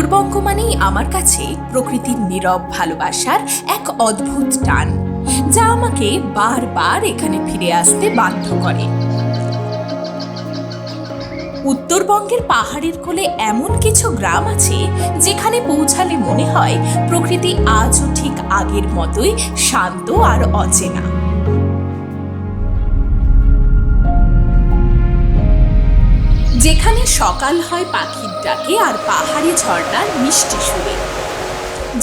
উত্তরবঙ্গ মানেই আমার কাছে প্রকৃতির নীরব ভালোবাসার এক অদ্ভুত টান, যা আমাকে বারবার এখানে ফিরে আসতে বাধ্য করে। উত্তরবঙ্গের পাহাড়ের কোলে এমন কিছু গ্রাম আছে যেখানে পৌঁছালে মনে হয় প্রকৃতি আজও ঠিক আগের মতোই শান্ত আর অচেনা। যেখানে সকাল হয় পাখির ডাকে আর পাহাড়ি ঝর্ণার মিষ্টি সুরে,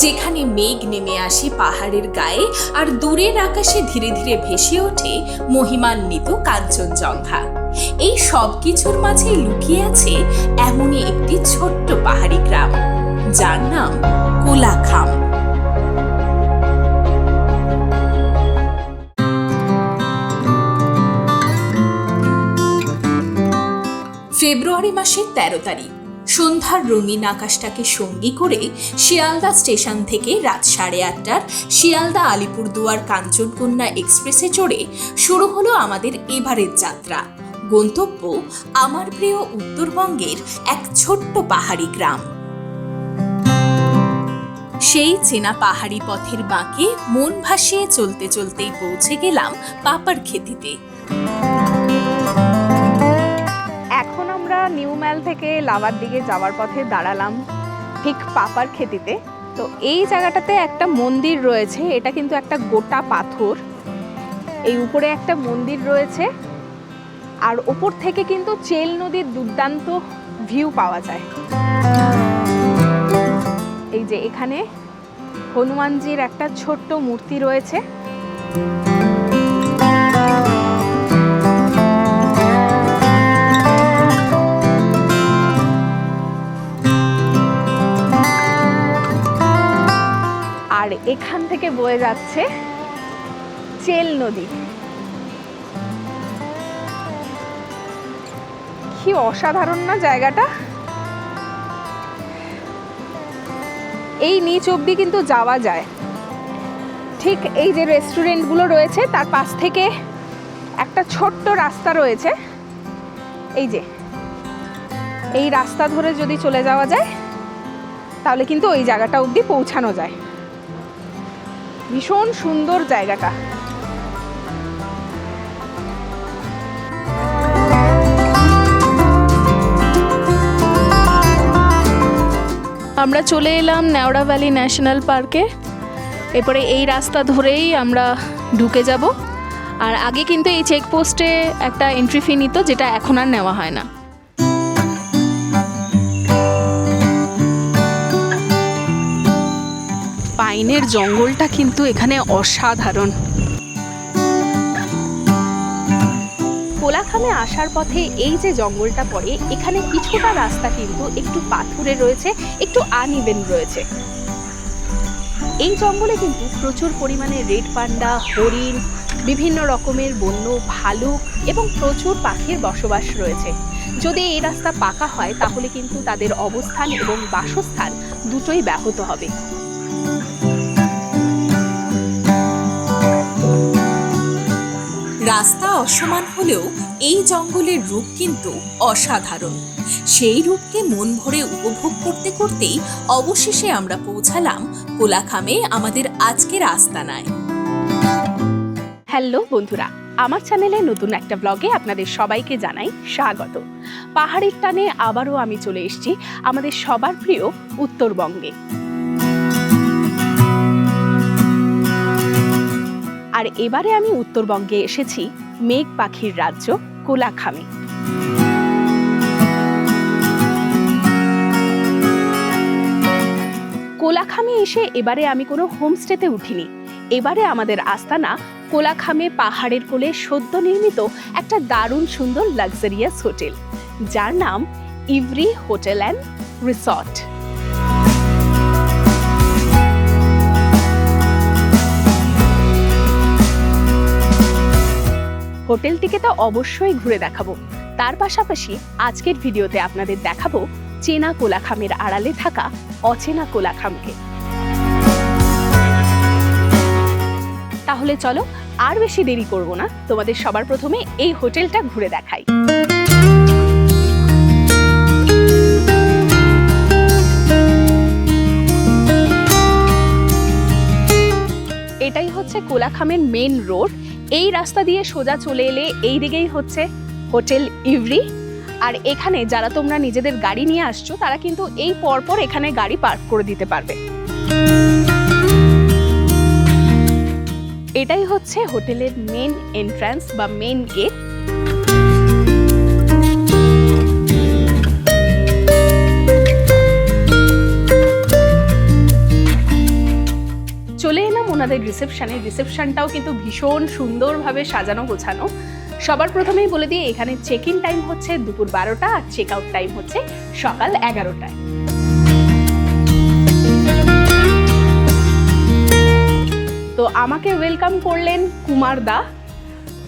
যেখানে মেঘ নেমে আসে পাহাড়ের গায়ে আর দূরের আকাশে ধীরে ধীরে ভেসে ওঠে মহিমান্বিত কাঞ্চনজঙ্ঘা। এই সব কিছুর মাঝে লুকিয়ে আছে এমনই একটি ছোট্ট পাহাড়ি গ্রাম, যার নাম কোলাখাম। ফেব্রুয়ারি মাসের 13 তারিখ সন্ধ্যার রঙিন আকাশটাকে সঙ্গী করে শিয়ালদা স্টেশন থেকে রাত 8:30টার শিয়ালদা আলিপুরদুয়ার কাঞ্চনকন্যা এক্সপ্রেসে চড়ে শুরু হলো আমাদের এবারের যাত্রা। গন্তব্য আমার প্রিয় উত্তরবঙ্গের এক ছোট্ট পাহাড়ি গ্রাম। সেই চেনা পাহাড়ি পথের বাঁকে মন ভাসিয়ে চলতে চলতেই পৌঁছে গেলাম পাপারখেতিতে। নিউ ম্যাল থেকে লাভার দিকে যাওয়ার পথে দাঁড়ালাম ঠিক পাপারখেতিতে। তো এই জায়গাটাতে একটা মন্দির রয়েছে, এটা কিন্তু একটা গোটা পাথর। এই উপরে একটা মন্দির রয়েছে আর ওপর থেকে কিন্তু চেল নদীর দুর্দান্ত ভিউ পাওয়া যায়। এই যে এখানে হনুমানজির একটা ছোট্ট মূর্তি রয়েছে। আর এখান থেকে বয়ে যাচ্ছে চেল নদী। কি অসাধারণ না জায়গাটা! এই নিচ অবধি কিন্তু যাওয়া যায়। ঠিক এই যে রেস্টুরেন্টগুলো রয়েছে তার পাশ থেকে একটা ছোট্ট রাস্তা রয়েছে। এই যে এই রাস্তা ধরে যদি চলে যাওয়া যায় তাহলে কিন্তু ওই জায়গাটা অবধি পৌঁছানো যায়। ভীষণ সুন্দর জায়গাটা। আমরা চলে এলাম নেওড়া ভ্যালি ন্যাশনাল পার্কে। এরপরে এই রাস্তা ধরেই আমরা ঢুকে যাব। আর আগে কিন্তু এই চেকপোস্টে একটা এন্ট্রি ফি নিত, যেটা এখন আর নেওয়া হয় না। পাইনের জঙ্গলটা কিন্তু এখানে অসাধারণ। কোলাখামে আসার পথে এই যে জঙ্গলটা পড়ে, এখানে কিছুটা রাস্তা কিন্তু একটু পাথুরে রয়েছে, একটু আনইভেন রয়েছে। এই জঙ্গলে কিন্তু প্রচুর পরিমাণে রেড পান্ডা, হরিণ, বিভিন্ন রকমের বন্য ভালুক এবং প্রচুর পাখির বসবাস রয়েছে। যদি এই রাস্তা পাকা হয় তাহলে কিন্তু তাদের অবস্থান এবং বাসস্থান দুটোই ব্যাহত হবে। রাস্তা অসমান হলেও এই জঙ্গলের রূপ কিন্তু অসাধারণ। সেই রূপকে মন ভরে উপভোগ করতে করতেই অবশেষে আমরা পৌঁছালাম কোলাখামে আমাদের আজকের আস্তানায়। হ্যালো বন্ধুরা, আমার চ্যানেলে নতুন একটা ব্লগে আপনাদের সবাইকে জানাই স্বাগত। পাহাড়ের টানে আবারও আমি চলে এসেছি আমাদের সবার প্রিয় উত্তরবঙ্গে। আর এবারে আমি উত্তরবঙ্গে এসেছি মেঘ পাখির রাজ্য কোলাখামে। কোলাখামে এসে এবারে আমি কোনো হোমস্টেতে উঠিনি। এবারে আমাদের আস্তানা কোলাখামে পাহাড়ের কোলে সদ্য নির্মিত একটা দারুণ সুন্দর লাক্সারিয়াস হোটেল, যার নাম ইভরি হোটেল অ্যান্ড রিসর্ট। হোটেলটিকে তো অবশ্যই ঘুরে দেখাবো, তার পাশাপাশি আজকের ভিডিওতে আপনাদের দেখাবো চেনা কোলাখামের আড়ালে থাকা অচেনা কোলাখামকে। তাহলে চলো আর বেশি দেরি করব না, তোমাদের সবার প্রথমে এই হোটেলটা ঘুরে দেখাই। হচ্ছে কোলাখামের মেন রোড। এই রাস্তা দিয়ে সোজা চলে এলে এই দিকেই হচ্ছে হোটেল ইভরি। আর এখানে যারা তোমরা নিজেদের গাড়ি নিয়ে আসছো তারা কিন্তু এই পরপর এখানে গাড়ি পার্ক করে দিতে পারবে। এটাই হচ্ছে হোটেলের মেন এন্ট্রান্স বা মেন গেট। চলে এলাম ওনাদের রিসেপশনে। রিসেপশনটাও কিন্তু ভীষণ সুন্দরভাবে সাজানো গোছানো। সবার প্রথমেই বলে দিয়ে এখানে চেক ইন টাইম হচ্ছে দুপুর 12টা আর চেক আউট টাইম হচ্ছে সকাল 11টায়। তো আমাকে ওয়েলকাম করলেন কুমার দা।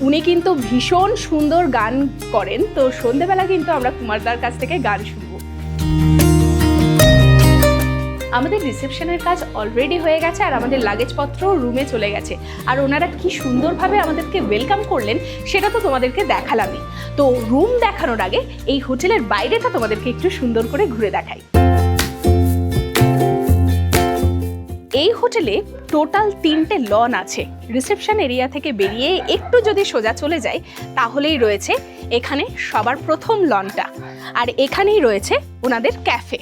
উনি কিন্তু ভীষণ সুন্দর গান করেন। তো সন্ধেবেলা কিন্তু আমরা কুমারদার কাছ থেকে গান শুনবো। আমাদের রিসেপশনের কাজ অলরেডি হয়ে গেছে আর আমাদের লাগেজপত্র রুমে চলে গেছে। আর ওনারা কি সুন্দরভাবে আমাদেরকে ওয়েলকাম করলেন সেটা তো তোমাদেরকে দেখালামই। তো রুম দেখানোর আগে এই হোটেলের বাইরেটা তোমাদেরকে একটু সুন্দর করে ঘুরে দেখাই। এই হোটেলে টোটাল 3টে লন আছে। রিসেপশন এরিয়া থেকে বেরিয়ে একটু যদি সোজা চলে যায় তাহলেই রয়েছে এখানে সবার প্রথম লনটা। আর এখানেই রয়েছে ওনাদের ক্যাফে।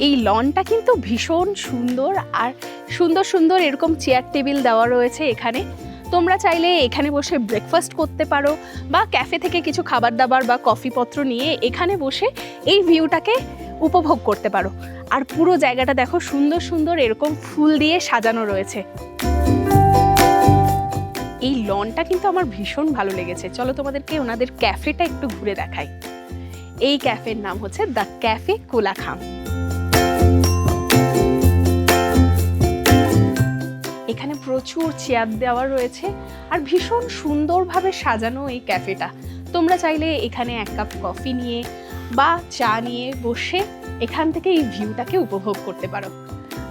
এই লনটা কিন্তু ভীষণ সুন্দর আর সুন্দর সুন্দর এরকম চেয়ার টেবিল দেওয়া রয়েছে এখানে। তোমরা চাইলে এখানে বসে ব্রেকফাস্ট করতে পারো বা ক্যাফে থেকে কিছু খাবার দাবার বা কফিপত্র নিয়ে এখানে বসে এই ভিউটাকে উপভোগ করতে পারো। আর পুরো জায়গাটা দেখো সুন্দর সুন্দর এরকম ফুল দিয়ে সাজানো রয়েছে। এই লনটা কিন্তু আমার ভীষণ ভালো লেগেছে। চলো তোমাদেরকে ওনাদের ক্যাফেটা একটু ঘুরে দেখাই। এই ক্যাফের নাম হচ্ছে দ্য ক্যাফে কোলাখাম। এখানে প্রচুর চেয়ার দেওয়া রয়েছে আর ভীষণ সুন্দরভাবে সাজানো এই ক্যাফেটা। তোমরা চাইলে এখানে 1 কাপ কফি নিয়ে বা চা নিয়ে বসে এখান থেকে এই ভিউটাকে উপভোগ করতে পারো।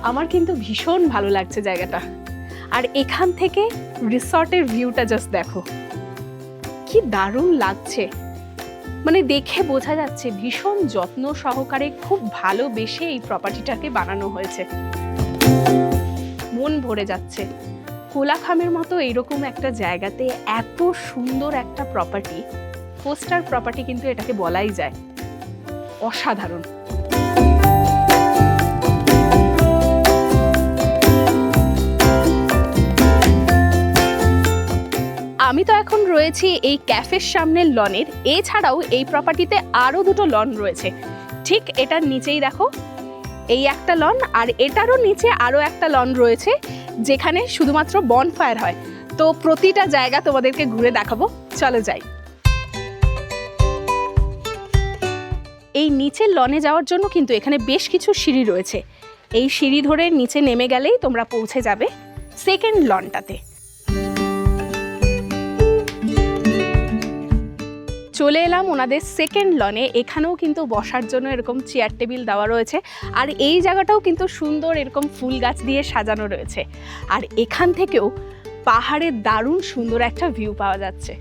আমার কিন্তু ভীষণ ভালো লাগছে জায়গাটা। আর এখান থেকে রিসর্টের ভিউটা জাস্ট দেখো, কি দারুণ লাগছে। মানে দেখে বোঝা যাচ্ছে ভীষণ যত্ন সহকারে খুব ভালোবেসে এই প্রপার্টিটাকে বানানো হয়েছে। মন ভরে যাচ্ছে। কোলাখামের মতো এইরকম একটা জায়গাতে এত সুন্দর একটা প্রপার্টি, পোস্টার প্রপার্টি কিন্তু এটাকে বলাই যায়। অসাধারণ। আমি তো এখন রয়েছি এই ক্যাফের সামনের লনের। এছাড়াও এই প্রপার্টিতে আরও 2টো লন রয়েছে। ঠিক এটার নিচেই দেখো এই একটা লন, আর এটারও নিচে আরও একটা লন রয়েছে যেখানে শুধুমাত্র বনফায়ার হয়। তো প্রতিটা জায়গা তোমাদেরকে ঘুরে দেখাবো, চলো যাই। এই নিচের লনে যাওয়ার জন্য কিন্তু এখানে বেশ কিছু সিঁড়ি রয়েছে। এই সিঁড়ি ধরে নিচে নেমে গেলেই তোমরা পৌঁছে যাবে সেকেন্ড লনটাতে। চলে এলাম ওনাদের সেকেন্ড লনে। এখানেও কিন্তু বসার জন্য এরকম চেয়ার টেবিল দেওয়া রয়েছে। আর এই জায়গাটাও কিন্তু সুন্দর এরকম ফুল গাছ দিয়ে সাজানো রয়েছে। আর এখান থেকেও পাহাড়ের দারুণ সুন্দর একটা ভিউ পাওয়া যাচ্ছে।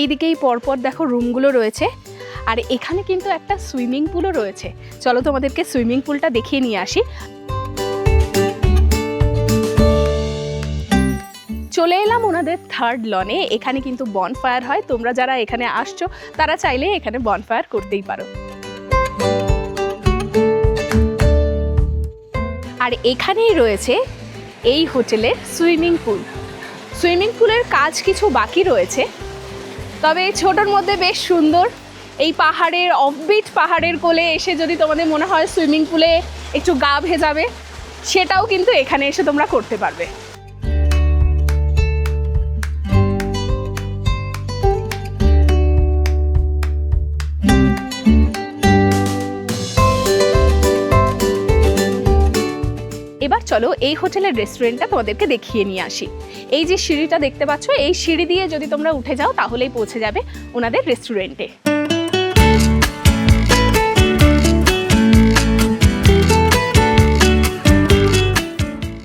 এইদিকেই পরপর দেখো রুমগুলো রয়েছে। আর এখানে কিন্তু একটা সুইমিং পুলও রয়েছে। চলো তোমাদেরকে সুইমিং পুলটা দেখিয়ে নিয়ে আসি। চলে এলাম ওনাদের থার্ড লনে। এখানে কিন্তু বনফায়ার হয়। তোমরা যারা এখানে আসছো তারা চাইলে এখানে বনফায়ার করতেই পারো। আর এখানেই রয়েছে এই হোটেলের সুইমিং পুল। সুইমিং পুলের কাজ কিছু বাকি রয়েছে, তবে ছোটোর মধ্যে বেশ সুন্দর। এই পাহাড়ের অফবিট পাহাড়ের কোলে এসে যদি তোমাদের মনে হয় সুইমিং পুলে একটু গা ভেজাবে, সেটাও কিন্তু এখানে এসে তোমরা করতে পারবে। এবার চলো এই হোটেলের রেস্টুরেন্টটা তোমাদেরকে দেখিয়ে নিয়ে আসি। এই যে সিঁড়িটা দেখতে পাচ্ছ, এই সিঁড়ি দিয়ে যদি তোমরা উঠে যাও তাহলেই পৌঁছে যাবে ওনাদের রেস্টুরেন্টে।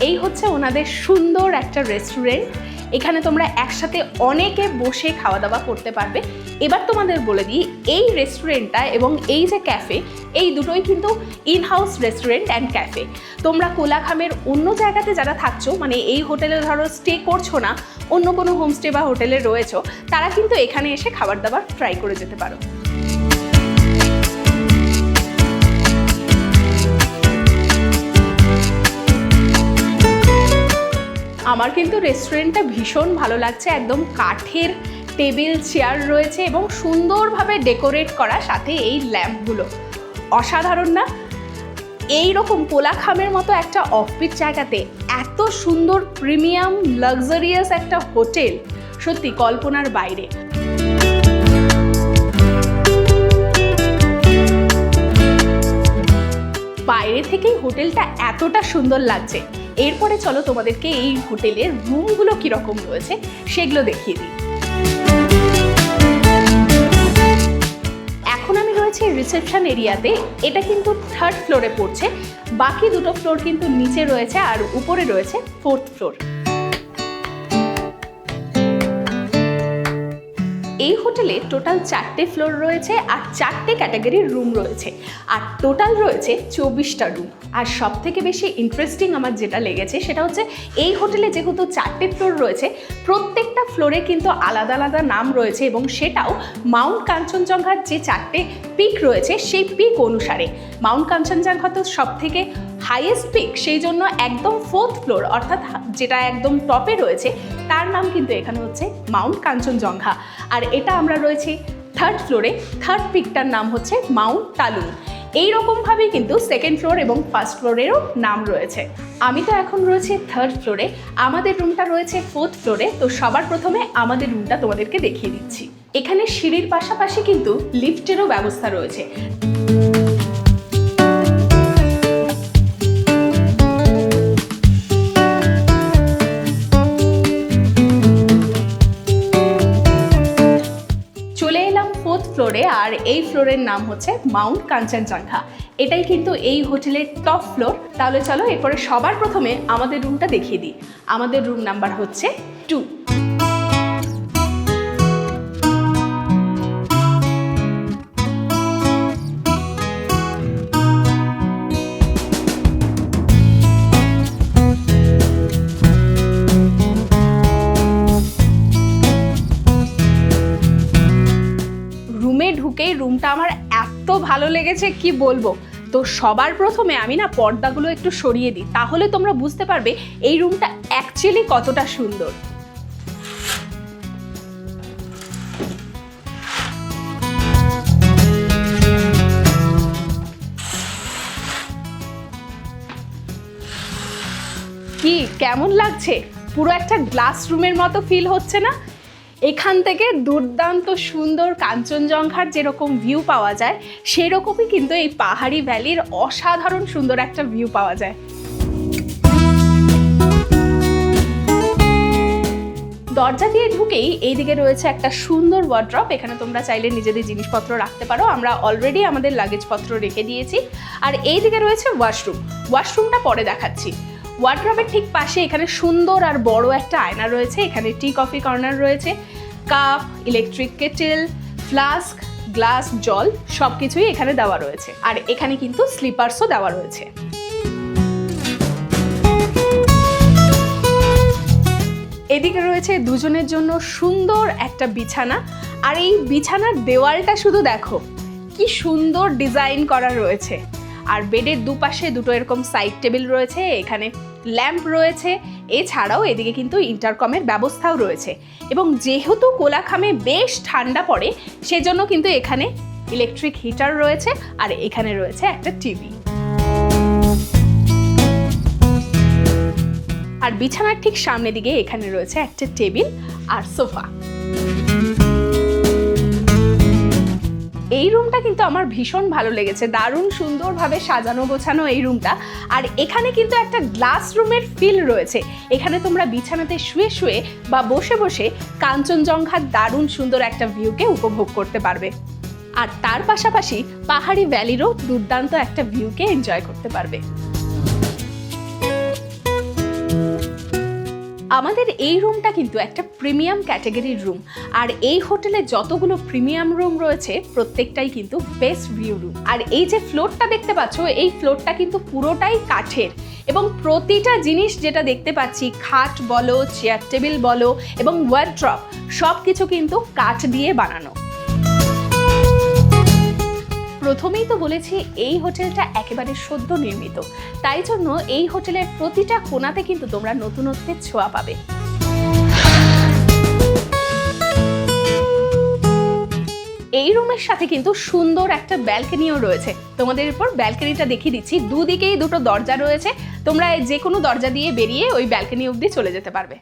এই হচ্ছে ওনাদের সুন্দর একটা রেস্টুরেন্ট। এখানে তোমরা একসাথে অনেকে বসে খাওয়া দাওয়া করতে পারবে। এবার তোমাদের বলে দিই, এই রেস্টুরেন্টটা এবং এই যে ক্যাফে, এই দুটোই কিন্তু in house restaurant and cafe. তোমরা কোলাখামের অন্য জায়গাতে যারা থাকছো, মানে এই হোটেলে ধরো স্টে করছো না, অন্য কোনো হোমস্টে বা হোটেলে রয়েছো, তারা কিন্তু এখানে এসে খাবার দাবার ট্রাই করে যেতে পারো। আমার কিন্তু রেস্টুরেন্টটা ভীষণ ভালো লাগছে। একদম কাঠের টেবিল চেয়ার রয়েছে এবং সুন্দরভাবে ডেকোরেট করা, সাথে এই ল্যাম্পগুলো অসাধারণ না? এই রকম কোলাখামের মতো একটা অফবিট জায়গাতে এত সুন্দর প্রিমিয়াম লাক্সারিয়াস একটা হোটেল, সত্যি কল্পনার বাইরে। বাইরে থেকেই হোটেলটা এতটা সুন্দর লাগছে। এরপরে চলো তোমাদেরকে এই হোটেলের রুমগুলো কীরকম রয়েছে সেগুলো দেখিয়ে দিই। এখন আমি রয়েছি রিসেপশন এরিয়াতে। এটা কিন্তু 3rd ফ্লোরে পড়ছে, বাকি দুটো ফ্লোর কিন্তু নিচে রয়েছে আর উপরে রয়েছে 4th ফ্লোর। এই হোটেলে টোটাল 4টে ফ্লোর রয়েছে আর 4টে ক্যাটাগরির রুম রয়েছে, আর টোটাল রয়েছে 24টা রুম। আর সব থেকে বেশি ইন্টারেস্টিং আমার যেটা লেগেছে সেটা হচ্ছে, এই হোটেলে যেহেতু 4টে ফ্লোর রয়েছে, প্রত্যেকটা ফ্লোরে কিন্তু আলাদা আলাদা নাম রয়েছে এবং সেটাও মাউন্ট কাঞ্চনজঙ্ঘার যে 4টে পিক রয়েছে সেই পিক অনুসারে। মাউন্ট কাঞ্চনজঙ্ঘা তো সব থেকে হাইয়েস্ট পিক, সেই জন্য একদম 4th ফ্লোর অর্থাৎ যেটা একদম টপে রয়েছে তার নাম কিন্তু এখানে হচ্ছে মাউন্ট কাঞ্চনজঙ্ঘা। আর এটা আমরা রয়েছি 3rd ফ্লোরে, 3rd পিকটার নাম হচ্ছে মাউন্ট তালুং। এইরকমভাবেই কিন্তু 2nd ফ্লোর এবং 1st ফ্লোরেরও নাম রয়েছে। আমি তো এখন রয়েছি 3rd ফ্লোরে, আমাদের রুমটা রয়েছে 4th ফ্লোরে। তো সবার প্রথমে আমাদের রুমটা তোমাদেরকে দেখিয়ে দিচ্ছি। এখানে সিঁড়ির পাশাপাশি কিন্তু লিফটেরও ব্যবস্থা রয়েছে। ফ্লোরে, আর এই ফ্লোরের নাম হচ্ছে মাউন্ট কাঞ্চনজঙ্ঘা। এটাই কিন্তু এই হোটেলের টপ ফ্লোর। তাহলে চলো এরপরে সবার প্রথমে আমাদের রুমটা দেখিয়ে দিই। আমাদের রুম নাম্বার হচ্ছে 2। ঢুকেই রুমটা আমার এত ভালো লেগেছে কি বলবো। তো সবার প্রথমে আমি না পর্দাগুলো একটু সরিয়ে দিই, তাহলে তোমরা বুঝতে পারবে এই রুমটা অ্যাকচুয়ালি কতটা সুন্দর। কি কেমন লাগছে? পুরো একটা গ্লাস রুমের মতো ফিল হচ্ছে না? এখান থেকে দুর্দান্ত সুন্দর কাঞ্চনজঙ্ঘার যেরকম ভিউ পাওয়া যায়, সেরকমই কিন্তু এই পাহাড়ি ভ্যালির অসাধারণ সুন্দর একটা ভিউ পাওয়া যায়। দরজা দিয়ে ঢুকেই এইদিকে রয়েছে একটা সুন্দর ওয়ার্ড্রপ। এখানে তোমরা চাইলে নিজেদের জিনিসপত্র রাখতে পারো। আমরা অলরেডি আমাদের লাগেজপত্র রেখে দিয়েছি। আর এইদিকে রয়েছে ওয়াশরুম। ওয়াশরুমটা পরে দেখাচ্ছি। ওয়ার্ড্রপের ঠিক পাশে এখানে সুন্দর আর বড় একটা আয়না রয়েছে। এখানে টি কফি কর্নার রয়েছে, cup, electric kettle, flask, glass, জল সব কিছুই এখানে দেওয়া রয়েছে। আর এখানে কিন্তু স্লিপার্সও দেওয়া রয়েছে। এদিকে রয়েছে দুজনের জন্য সুন্দর একটা বিছানা। আর এই বিছানার দেওয়ালটা শুধু দেখো কি সুন্দর ডিজাইন করা রয়েছে। আর বেডের দুপাশে দুটো এরকম সাইড টেবিল রয়েছে, এখানে ল্যাম্প রয়েছে। এছাড়াও এদিকে কিন্তু ইন্টারকমের ব্যবস্থাও রয়েছে। এবং যেহেতু কোলাখামে বেশ ঠান্ডা পড়ে, সেজন্য কিন্তু এখানে ইলেকট্রিক হিটার রয়েছে। আর এখানে রয়েছে একটা টিভি। আর বিছানার ঠিক সামনে দিকে এখানে রয়েছে একটা টেবিল আর সোফা। এই রুমটা কিন্তু আমার ভীষণ ভালো লেগেছে, দারুণ সুন্দরভাবে সাজানো গোছানো এই রুমটা। আর এখানে কিন্তু একটা গ্লাস রুমের ফিল রয়েছে। এখানে তোমরা বিছানাতে শুয়ে শুয়ে বা বসে বসে কাঞ্চনজঙ্ঘার দারুণ সুন্দর একটা ভিউকে উপভোগ করতে পারবে। আর তার পাশাপাশি পাহাড়ি ভ্যালিরও দুর্দান্ত একটা ভিউকে এনজয় করতে পারবে। আমাদের এই রুমটা কিন্তু একটা প্রিমিয়াম ক্যাটাগরির রুম। আর এই হোটেলে যতগুলো প্রিমিয়াম রুম রয়েছে প্রত্যেকটাই কিন্তু বেস্ট ভিউ রুম। আর এই যে ফ্লোরটা দেখতে পাচ্ছ, এই ফ্লোরটা কিন্তু পুরোটাই কাঠের এবং প্রতিটা জিনিস যেটা দেখতে পাচ্ছি, খাট বলো, চেয়ার টেবিল বলো এবং ওয়ার্ড্রপ, সব কিছু কিন্তু কাঠ দিয়ে বানানো। প্রথমেই তো বলেছি এই হোটেলটা একেবারে সদ্য নির্মিত, তাই জন্য এই হোটেলের প্রতিটা কোণাতে কিন্তু তোমরা নতুনত্বের ছোঁয়া পাবে। এই রুমের সাথে কিন্তু সুন্দর একটা ব্যালকনিও রয়েছে। তোমাদের উপর ব্যালকনিটা দেখিয়ে দিচ্ছি। দুদিকেই দুটো দরজা রয়েছে, তোমরা যে কোনো দরজা দিয়ে বেরিয়ে ওই ব্যালকনি অবধি চলে যেতে পারবে।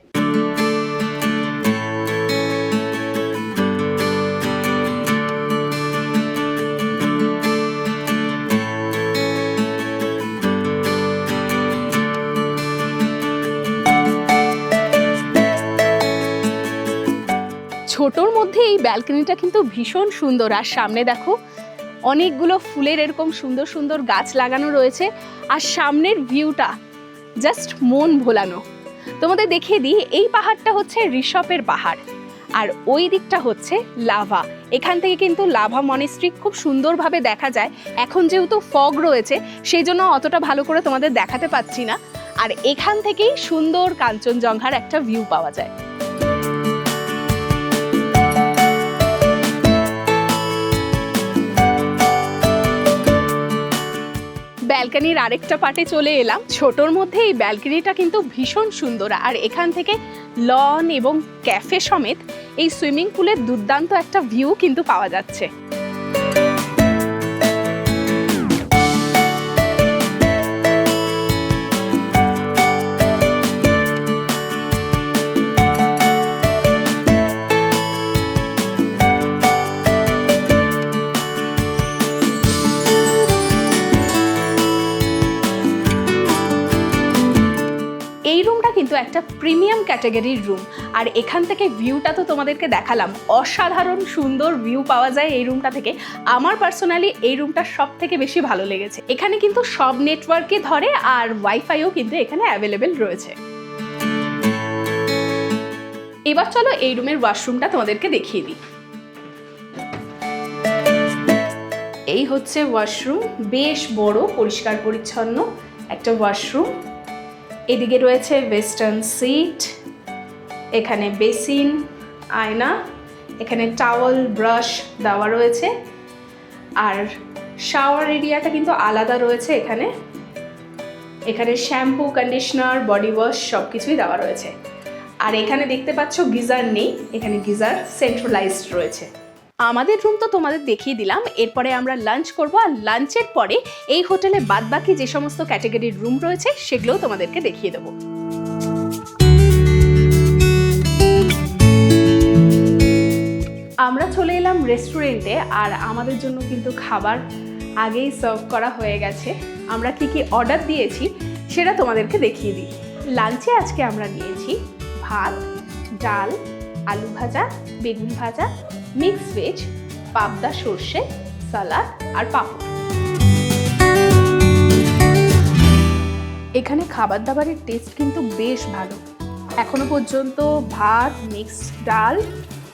ছোটোর মধ্যে এই ব্যালকনিটা কিন্তু ভীষণ সুন্দর। আর সামনে দেখো অনেকগুলো ফুলের এরকম সুন্দর সুন্দর গাছ লাগানো রয়েছে। আর সামনের ভিউটা জাস্ট মন ভোলানো। তোমাদের দেখিয়ে দিই, এই পাহাড়টা হচ্ছে ঋষভের পাহাড় আর ওই দিকটা হচ্ছে লাভা। এখান থেকে কিন্তু লাভা মনেস্ট্রি খুব সুন্দরভাবে দেখা যায়। এখন যেহেতু ফগ রয়েছে সেই জন্য অতটা ভালো করে তোমাদের দেখাতে পাচ্ছি না। আর এখান থেকেই সুন্দর কাঞ্চনজঙ্ঘার একটা ভিউ পাওয়া যায়। ব্যালকনির আরেকটা পার্টে চলে এলাম। ছোটোর মধ্যে এই ব্যালকনিটা কিন্তু ভীষণ সুন্দর। আর এখান থেকে লন এবং ক্যাফে সমেত এই সুইমিং পুলের দুর্দান্ত একটা ভিউ কিন্তু পাওয়া যাচ্ছে। এই রুমটা কিন্তু একটা প্রিমিয়াম ক্যাটাগরির রুম। আর এখান থেকে ভিউটা তো তোমাদেরকে দেখালাম, অসাধারণ সুন্দর ভিউ পাওয়া যায় এই রুমটা থেকে। আমার পার্সোনালি এই রুমটা সব থেকে বেশি ভালো লেগেছে। এখানে কিন্তু সব নেটওয়ার্কে ধরে আর ওয়াইফাইও কিন্তু এখানে অ্যাভেলেবেল রয়েছে। এবার চলো এই রুমের ওয়াশরুমটা তোমাদেরকে দেখিয়ে দিই। এই হচ্ছে ওয়াশরুম, বেশ বড় পরিষ্কার পরিচ্ছন্ন একটা ওয়াশরুম। এদিকে রয়েছে ওয়েস্টার্ন সিট, এখানে বেসিন, আয়না, এখানে টাওয়েল ব্রাশ দেওয়া রয়েছে। আর শাওয়ার এরিয়াটা কিন্তু আলাদা রয়েছে। এখানে শ্যাম্পু, কন্ডিশনার, বডি ওয়াশ সব কিছুই দেওয়া রয়েছে। আর এখানে দেখতে পাচ্ছ গিজার নেই, এখানে গিজার সেন্ট্রালাইজড রয়েছে। আমাদের রুম তো তোমাদের দেখিয়ে দিলাম। এরপরে আমরা লাঞ্চ করব। আর লাঞ্চের পরে এই হোটেলে বাদবাকি যে সমস্ত ক্যাটাগরির রুম রয়েছে সেগুলোও তোমাদেরকে দেখিয়ে দেবো। আমরা চলে এলাম রেস্টুরেন্টে। আর আমাদের জন্য কিন্তু খাবার আগেই সার্ভ করা হয়ে গেছে। আমরা কি কি অর্ডার দিয়েছি সেটা তোমাদেরকে দেখিয়ে দিই। লাঞ্চে আজকে আমরা নিয়েছি ভাত, ডাল, আলু ভাজা, বেগুন ভাজা, মিক্স ভেজ, পাবদা সর্ষে, সালাদ আর পাঁপড়। এখানে খাবার দাবারের টেস্ট কিন্তু বেশ ভালো। এখনো পর্যন্ত ভাত, মিক্সড ডাল,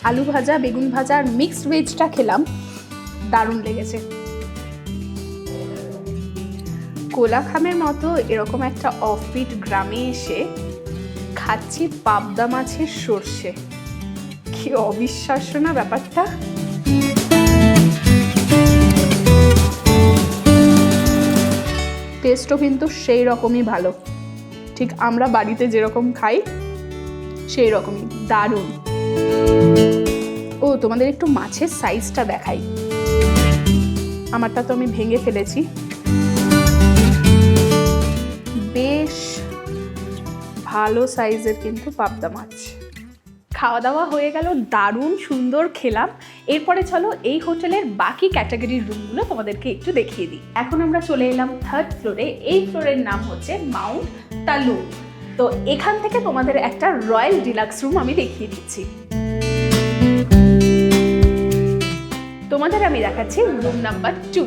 আলু ভাজা, বেগুন ভাজা আর মিক্সড ভেজটা খেলাম, দারুণ লেগেছে। কোলাখামের মতো এরকম একটা অফবিট গ্রামে এসে খাচ্ছি পাবদা মাছের সর্ষে, কি অবিশ্বাস্য না ব্যাপারটা। টেস্টও কিন্তু সেই রকমই ভালো, ঠিক আমরা বাড়িতে যেরকম খাই সেই রকমই, দারুণ। ও তোমাদের একটু মাছের সাইজটা দেখাই। আমারটা তো আমি ভেঙে ফেলেছি। বেশ ভালো সাইজের কিন্তু পাবদা মাছ। খাওয়া দাওয়া হয়ে গেল, দারুণ সুন্দর খেলাম। এরপরে চলো এই হোটেলের বাকি ক্যাটাগরির রুমগুলো তোমাদেরকে একটু দেখিয়ে দিই। এখন আমরা চলে এলাম 3rd ফ্লোরে। এই ফ্লোরের নাম হচ্ছে মাউন্ট তালুং। তো এখান থেকে তোমাদের একটা রয়্যাল ডিলাক্স রুম আমি দেখিয়ে দিচ্ছি। তোমাদের আমি দেখাচ্ছি রুম নাম্বার 2।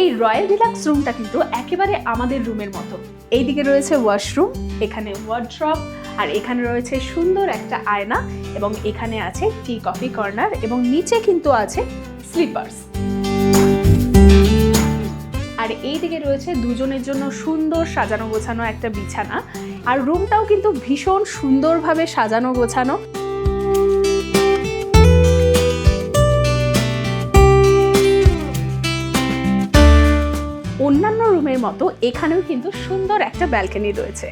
এই রয়্যাল ডিলাক্স রুমটা কিন্তু একেবারে আমাদের রুমের মতো। এইদিকে রয়েছে ওয়াশরুম, এখানে ওয়ার্ড্রপ, আর এখানে রয়েছে সুন্দর একটা আয়না, এবং এখানে আছে টি কফি কর্নার, এবং নিচে কিন্তু আছে স্লিপার্স। আর এইদিকে রয়েছে দুজনের জন্য সুন্দর সাজানো গোছানো একটা বিছানা, আর রুমটাও কিন্তু ভীষণ সুন্দরভাবে সাজানো গোছানো। অন্যান্য রুমের মতো এখানেও কিন্তু সুন্দর একটা ব্যালকনি রয়েছে।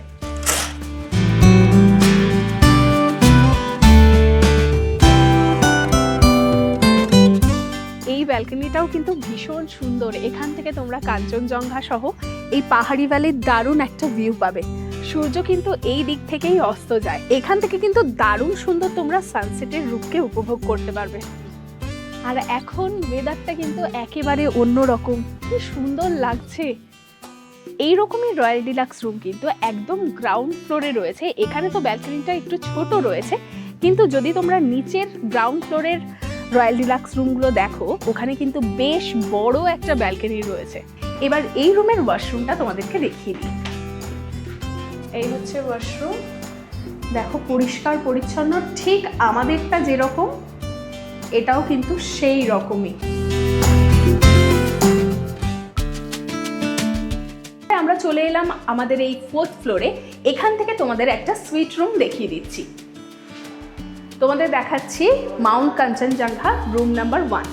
এই ব্যালকনিটাও কিন্তু ভীষণ সুন্দর। এখান থেকে তোমরা কাঞ্চনজঙ্ঘা সহ এই পাহাড়ি ভ্যালির দারুণ একটা ভিউ পাবে। সূর্য কিন্তু এই দিক থেকেই অস্ত যায়। এখান থেকে কিন্তু দারুণ সুন্দর তোমরা সানসেটের রূপকে উপভোগ করতে পারবে। আর এখন ওয়েদারটা কিন্তু একেবারে অন্যরকম, কি সুন্দর লাগছে। এইরকমই রয়্যাল ডিলাক্স রুম কিন্তু একদম গ্রাউন্ড ফ্লোরে রয়েছে। এখানে তো ব্যালকনিটা একটু ছোট রয়েছে, কিন্তু যদি তোমরা নিচের গ্রাউন্ড ফ্লোরের রয়্যাল ডিলাক্স রুমগুলো দেখো, ওখানে কিন্তু বেশ বড় একটা ব্যালকনি রয়েছে। এবার এই রুমের ওয়াশরুমটা তোমাদেরকে দেখিয়ে দিই। এই হচ্ছে ওয়াশরুম, দেখো পরিষ্কার পরিচ্ছন্ন, ঠিক আমাদেরটা যেরকম এটাও কিন্তু সেই রকমই। আমরা চলে এলাম আমাদের এই 4th ফ্লোরে। এখান থেকে তোমাদের একটা সুইট রুম দেখিয়ে দিচ্ছি। তোমাদের দেখাচ্ছি মাউন্ট কাঞ্চনজঙ্ঘা রুম নাম্বার 1।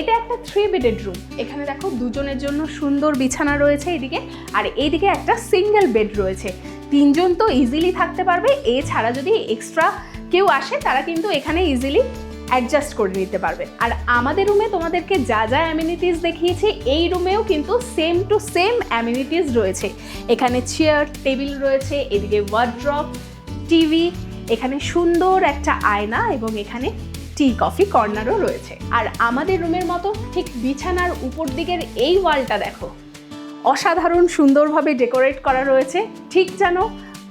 এটা একটা 3 বেডেড রুম। এখানে দেখো দুজনের জন্য সুন্দর বিছানা রয়েছে এদিকে, আর এইদিকে একটা সিঙ্গেল বেড রয়েছে। 3 জন তো ইজিলি থাকতে পারবে। এছাড়া যদি এক্সট্রা কেউ আসে তারা কিন্তু এখানে ইজিলি অ্যাডজাস্ট করে নিতে পারবে। আর আমাদের রুমে তোমাদেরকে যা যা অ্যামিনিটিস দেখিয়েছি, এই রুমেও কিন্তু সেম টু সেম অ্যামিনিটিস রয়েছে। এখানে চেয়ার টেবিল রয়েছে, এদিকে ওয়ার্ড্রপ, টিভি, এখানে সুন্দর একটা আয়না, এবং এখানে টি কফি কর্নারও রয়েছে। আর আমাদের রুমের মতো ঠিক বিছানার উপর দিকের এই ওয়ালটা দেখো, অসাধারণ সুন্দরভাবে ডেকোরেট করা রয়েছে, ঠিক যেন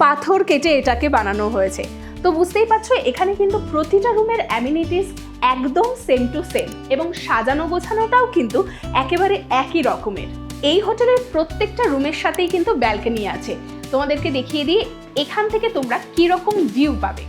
পাথর কেটে এটাকে বানানো হয়েছে। তো বুঝতেই পারছো এখানে কিন্তু প্রতিটা রুমের অ্যামিনিটিস একদম সেম টু সেম, এবং সাজানো গোছানোটাও কিন্তু একেবারে একই রকমের। এই হোটেলের প্রত্যেকটা রুমের সাথেই কিন্তু ব্যালকনি আছে। তোমাদেরকে দেখিয়ে দিই এখান থেকে তোমরা কি রকম ভিউ পাবে।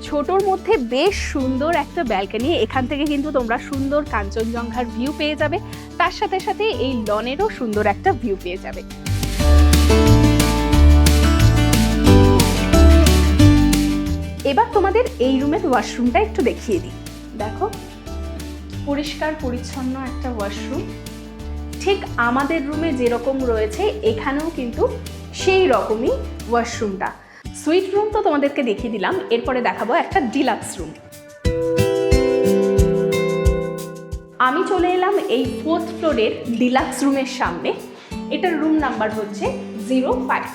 ছোটোর মধ্যে বেশ সুন্দর একটা ব্যালকনি। এখান থেকে কিন্তু তোমরা সুন্দর কাঞ্চনজঙ্ঘার ভিউ পেয়ে যাবে, তার সাথে সাথে এই লনেরও সুন্দর একটা ভিউ পেয়ে যাবে। এবার তোমাদের এই রুমের ওয়াশরুমটা একটু দেখিয়ে দিই। দেখো পরিষ্কার পরিচ্ছন্ন একটা ওয়াশরুম, ঠিক আমাদের রুমে যেরকম রয়েছে এখানেও কিন্তু সেই রকমই ওয়াশরুমটা। সুইট রুম তো তোমাদেরকে দেখিয়ে দিলাম, এরপরে দেখাবো একটা ডিলাক্স রুম। আমি চলে এলাম এই 4th ফ্লোরের ডিলাক্স রুমের সামনে। এটার রুম নাম্বার হচ্ছে 05।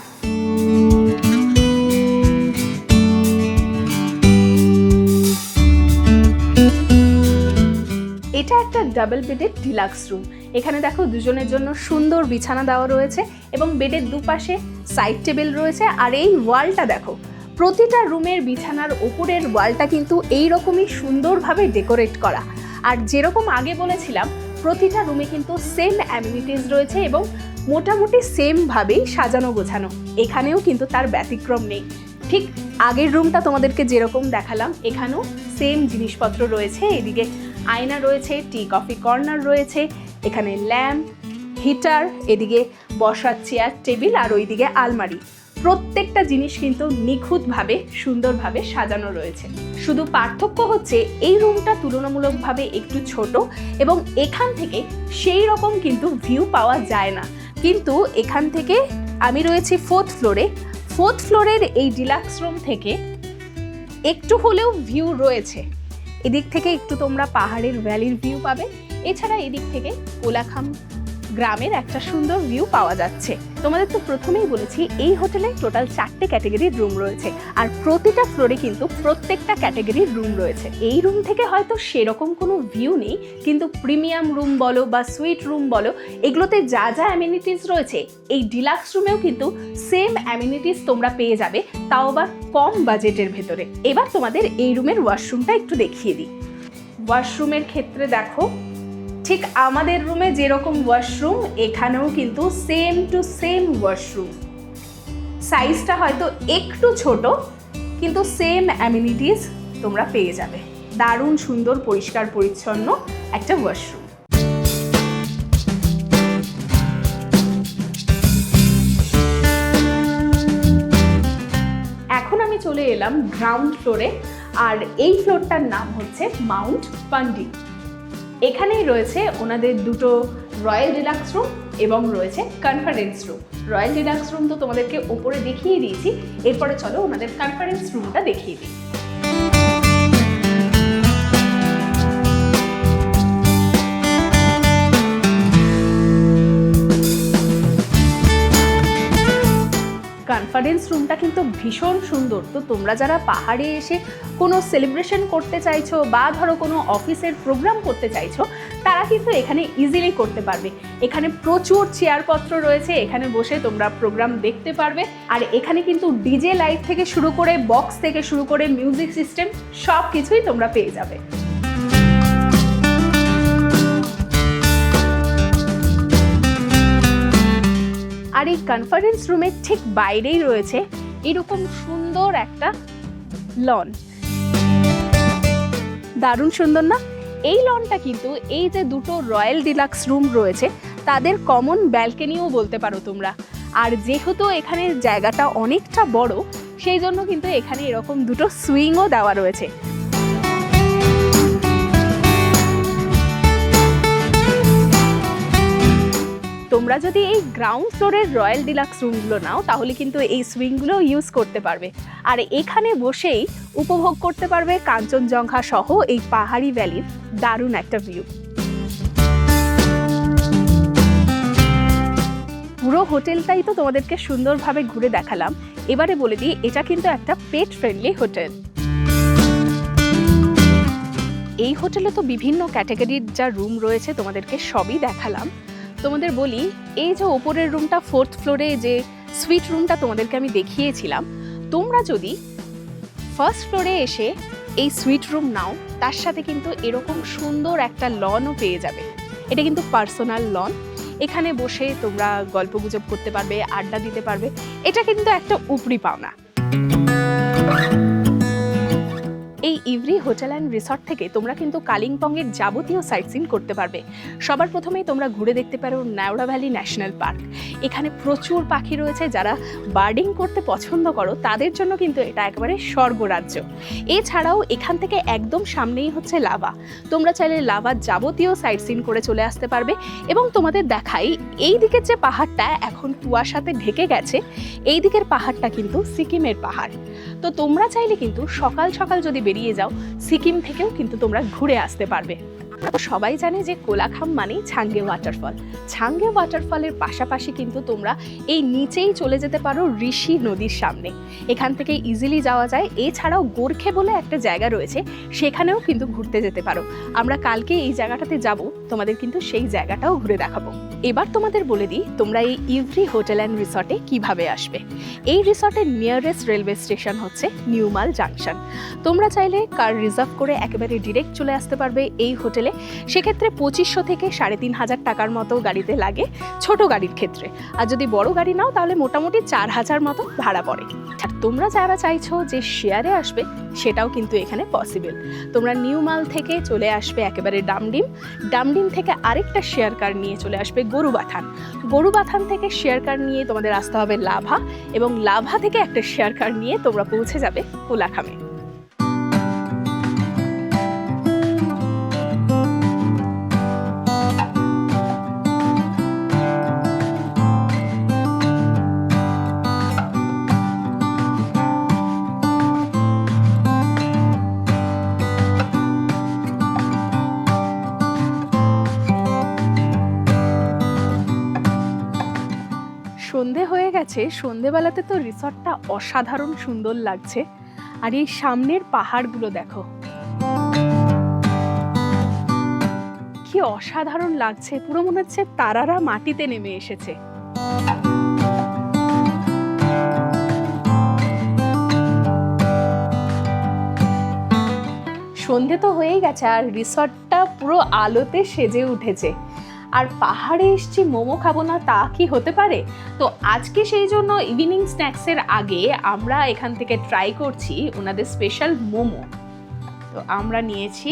এটা একটা ডাবল বেডেড ডিলাক্স রুম। এখানে দেখো দুজনের জন্য সুন্দর বিছানা দেওয়া রয়েছে, এবং বেডের দুপাশে সাইড টেবিল রয়েছে। আর এই ওয়ালটা দেখো, প্রতিটা রুমের বিছানার ওপরের ওয়ালটা কিন্তু এই রকমই সুন্দরভাবে ডেকোরেট করা। আর যেরকম আগে বলেছিলাম, প্রতিটা রুমে কিন্তু সেম অ্যামিনিটিস রয়েছে এবং মোটামুটি সেমভাবেই সাজানো গোছানো। এখানেও কিন্তু তার ব্যতিক্রম নেই। ঠিক আগের রুমটা তোমাদেরকে যেরকম দেখালাম, এখানেও সেম জিনিসপত্র রয়েছে। এদিকে আয়না রয়েছে, টি কফি কর্নার রয়েছে, এখানে ল্যাম্প, হিটার, এদিকে বসার চেয়ার টেবিল, আর ওইদিকে আলমারি। প্রত্যেকটা জিনিস কিন্তু নিখুঁতভাবে সুন্দরভাবে সাজানো রয়েছে। শুধু পার্থক্য হচ্ছে এই রুমটা তুলনামূলকভাবে একটু ছোট এবং এখান থেকে সেই রকম কিন্তু ভিউ পাওয়া যায় না। কিন্তু এখান থেকে আমি রয়েছি 4th ফ্লোরে। 4th ফ্লোরের এই ডিলাক্স রুম থেকে একটু হলেও ভিউ রয়েছে। এদিক থেকে একটু তোমরা পাহাড়ের ভ্যালির ভিউ পাবে, এছাড়া এদিক থেকে কোলাখাম গ্রামের একটা সুন্দর ভিউ পাওয়া যাচ্ছে। তোমাদের তো প্রথমেই বলেছি এই হোটেলে টোটাল 4টে ক্যাটাগরির রুম রয়েছে, আর প্রতিটা ফ্লোরে কিন্তু প্রত্যেকটা ক্যাটাগরির রুম রয়েছে। এই রুম থেকে হয়তো সেরকম কোনো ভিউ নেই, কিন্তু প্রিমিয়াম রুম বলো বা সুইট রুম বলো, এগুলোতে যা যা অ্যামিনিটিস রয়েছে এই ডিলাক্স রুমেও কিন্তু সেম অ্যামিনিটিস তোমরা পেয়ে যাবে, তাও আবার কম বাজেটের ভেতরে। এবার তোমাদের এই রুমের ওয়াশরুমটা একটু দেখিয়ে দিই। ওয়াশরুমের ক্ষেত্রে দেখো, ঠিক আমাদের রুমে যেরকম ওয়াশরুম এখানেও কিন্তু সেম টু সেম ওয়াশরুম। সাইজটা হয়তো একটু ছোট, কিন্তু সেম অ্যামিনিটিস তোমরা পেয়ে যাবে। দারুণ সুন্দর পরিষ্কার পরিচ্ছন্ন একটা ওয়াশরুম। এখন আমি চলে এলাম গ্রাউন্ড ফ্লোরে, আর এই ফ্লোরটার নাম হচ্ছে মাউন্ট পান্ডি। এখানেই রয়েছে ওনাদের দুটো রয়্যাল ডিলাক্স রুম এবং রয়েছে conference room. Royal deluxe room তো তোমাদেরকে ওপরে দেখিয়ে দিয়েছি, এরপরে চলো ওনাদের কনফারেন্স রুমটা দেখিয়ে দিই। কনফারেন্স রুমটা কিন্তু ভীষণ সুন্দর। তো তোমরা যারা পাহাড়ে এসে কোনো সেলিব্রেশন করতে চাইছো বা ধরো কোনো অফিসের প্রোগ্রাম করতে চাইছো, তারা কিন্তু এখানে ইজিলি করতে পারবে। এখানে প্রচুর চেয়ারপত্র রয়েছে, এখানে বসে তোমরা প্রোগ্রাম দেখতে পারবে। আর এখানে কিন্তু ডিজে লাইট থেকে শুরু করে বক্স থেকে শুরু করে মিউজিক সিস্টেম সব কিছুই তোমরা পেয়ে যাবে। আর এই কনফারেন্স রুমের ঠিক বাইরেই রয়েছে এরকম সুন্দর একটা লন। দারুণ সুন্দর না? এই লনটা কিন্তু এই যে দুটো রয়্যাল ডিলাক্স রুম রয়েছে তাদের কমন ব্যালকনিও বলতে পারো তোমরা। আর যেহেতু এখানে জায়গাটা অনেকটা বড়, সেই জন্য কিন্তু এখানে এরকম দুটো সুইংও দেওয়া রয়েছে। তোমরা যদি এই গ্রাউন্ড ফ্লোরের রয়্যাল ডিলাক্স রুমগুলো নাও, তাহলে কিন্তু এই সুইংগুলো ইউজ করতে পারবে। আর এখানে বসেই উপভোগ করতে পারবে কাঞ্চনজঙ্ঘা সহ এই পাহাড়ি ভ্যালির দারুণ একটা ভিউ। পুরো হোটেলটাই তো তোমাদেরকে সুন্দরভাবে ঘুরে দেখালাম। এবারে বলে দিই, এটা কিন্তু একটা পেট ফ্রেন্ডলি হোটেল। এই হোটেলে তো বিভিন্ন ক্যাটাগরির যা রুম রয়েছে তোমাদেরকে সবই দেখালাম। তোমাদের বলি, এই যে ওপরের রুমটা 4th ফ্লোরে যে সুইট রুমটা তোমাদেরকে আমি দেখিয়েছিলাম, তোমরা যদি 1st ফ্লোরে এসে এই সুইট রুম নাও, তার সাথে কিন্তু এরকম সুন্দর একটা লনও পেয়ে যাবে। এটা কিন্তু পার্সোনাল লন, এখানে বসে তোমরা গল্পগুজব করতে পারবে, আড্ডা দিতে পারবে। এটা কিন্তু একটা উপরি পাওনা। এই ইভরি হোটেল অ্যান্ড রিসর্ট থেকে তোমরা কিন্তু কালিম্পংয়ের যাবতীয় সাইট সিন করতে পারবে। সবার প্রথমেই তোমরা ঘুরে দেখতে পারো নেওড়া ভ্যালি ন্যাশনাল পার্ক। এখানে প্রচুর পাখি রয়েছে, যারা বার্ডিং করতে পছন্দ করো তাদের জন্য কিন্তু এটা একেবারে স্বর্গরাজ্য। এছাড়াও এখান থেকে একদম সামনেই হচ্ছে লাভা। তোমরা চাইলে লাভার যাবতীয় সাইট সিন করে চলে আসতে পারবে। এবং তোমাদের দেখাই, এই দিকের যে পাহাড়টা এখন কুয়াশাতে ঢেকে গেছে, এই দিকের পাহাড়টা কিন্তু সিকিমের পাহাড়। তো তোমরা চাইলে কিন্তু সকাল সকাল যদি বেরিয়ে যাও, সিকিম থেকেও কিন্তু তোমরা ঘুরে আসতে পারবে। আমরা তো সবাই জানি যে কোলাখাম মানেই ছাঙ্গে ওয়াটারফল। ছাঙ্গে ওয়াটারফলের পাশাপাশি কিন্তু তোমরা এই নিচেই চলে যেতে পারো ঋষি নদীর সামনে, এখান থেকে ইজিলি যাওয়া যায়। এছাড়াও গোর্খে বলে একটা জায়গা রয়েছে, সেখানেও কিন্তু ঘুরতে যেতে পারো। আমরা কালকে এই জায়গাটাতে যাব, তোমাদের কিন্তু সেই জায়গাটাও ঘুরে দেখাবো। এবার তোমাদের বলে দিই তোমরা এই ইভরি হোটেল অ্যান্ড রিসর্টে কিভাবে আসবে। এই রিসর্টের নিয়ারেস্ট রেলওয়ে স্টেশন হচ্ছে নিউমাল জাংশন। তোমরা চাইলে কার রিজার্ভ করে একেবারে ডিরেক্ট চলে আসতে পারবে এই হোটেলে। গেলে সেক্ষেত্রে 2500 থেকে 3500 টাকার মতো গাড়িতে লাগে ছোট গাড়ির ক্ষেত্রে। আর যদি বড় গাড়ি নাও তাহলে মোটামুটি 4000 মতো ভাড়া পড়ে। আর তোমরা যারা চাইছো যে শেয়ারে আসবে সেটাও কিন্তু এখানে পসিবল। তোমরা নিউ মাল থেকে চলে আসবে একেবারে ডামডিম, ডামডিম থেকে আরেকটা শেয়ার কার নিয়ে চলে আসবে গরুবাথান, গরুবাথান থেকে শেয়ার কার নিয়ে তোমাদের আসতে হবে লাভা, এবং লাভা থেকে একটা শেয়ার কার নিয়ে তোমরা পৌঁছে যাবে কোলাখামে। সন্ধে হয়ে গেছে, সন্ধেবেলাতে তো রিসর্টটা অসাধারণ সুন্দর লাগছে। আর এই সামনের পাহাড়গুলো দেখো কি অসাধারণ লাগছে, পুরো মনে হচ্ছে তারারা মাটিতে নেমে এসেছে। সন্ধে তো হয়েই গেছে আর রিসর্টটা পুরো আলোতে সেজে উঠেছে। আর পাহাড়ে এসছি মোমো খাবো না তা কি হতে পারে? তো আজকে সেই জন্য ইভিনিং স্ন্যাক্সের আগে আমরা এখান থেকে ট্রাই করছি ওনাদের স্পেশাল মোমো। তো আমরা নিয়েছি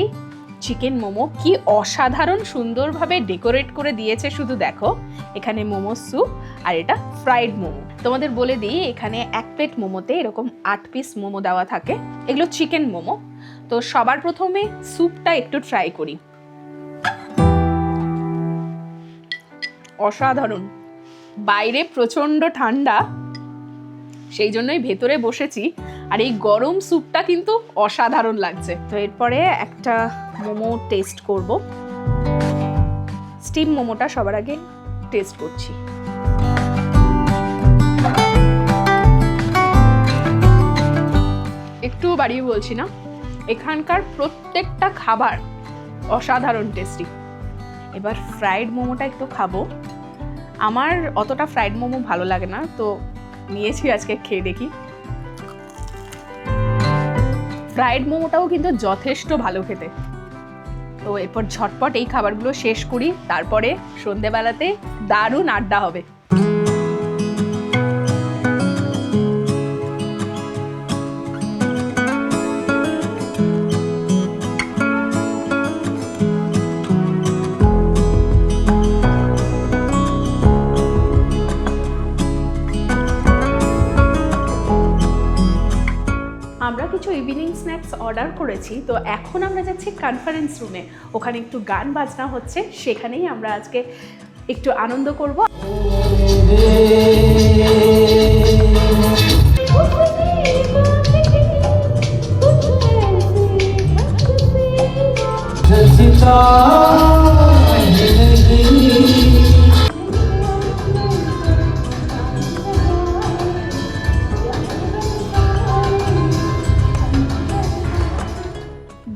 চিকেন মোমো, কি অসাধারণ সুন্দরভাবে ডেকোরেট করে দিয়েছে শুধু দেখো। এখানে মোমো স্যুপ আর এটা ফ্রাইড মোমো। তোমাদের বলে দিই এখানে 1 প্লেট মোমোতে এরকম 8 পিস মোমো দেওয়া থাকে, এগুলো চিকেন মোমো। তো সবার প্রথমে স্যুপটা একটু ট্রাই করি। অসাধারণ, বাইরে প্রচন্ড ঠান্ডা সেই জন্যই ভেতরে বসেছি, আর এই গরম স্যুপটা কিন্তু অসাধারণ লাগছে। তো এরপরে একটা মোমো টেস্ট করব, স্টিম মোমোটা সবার আগে টেস্ট করছি। একটু বাড়িয়ে বলছি না, এখানকার প্রত্যেকটা খাবার অসাধারণ টেস্টি। এবার ফ্রাইড মোমোটা একটু খাবো। আমার অতটা ফ্রাইড মোমো ভালো লাগে না, তো নিয়েছি আজকে, খেয়ে দেখি। ফ্রাইড মোমোটাও কিন্তু যথেষ্ট ভালো খেতে। তো এরপর ঝটপট এই খাবারগুলো শেষ করি, তারপরে সন্ধেবেলাতে দারুণ আড্ডা হবে। আমরা কিছু ইভিনিং স্ন্যাক্স অর্ডার করেছি, তো এখন আমরা যাচ্ছি কনফারেন্স রুমে, ওখানে একটু গান বাজনা হচ্ছে, সেখানেই আমরা আজকে একটু আনন্দ করব।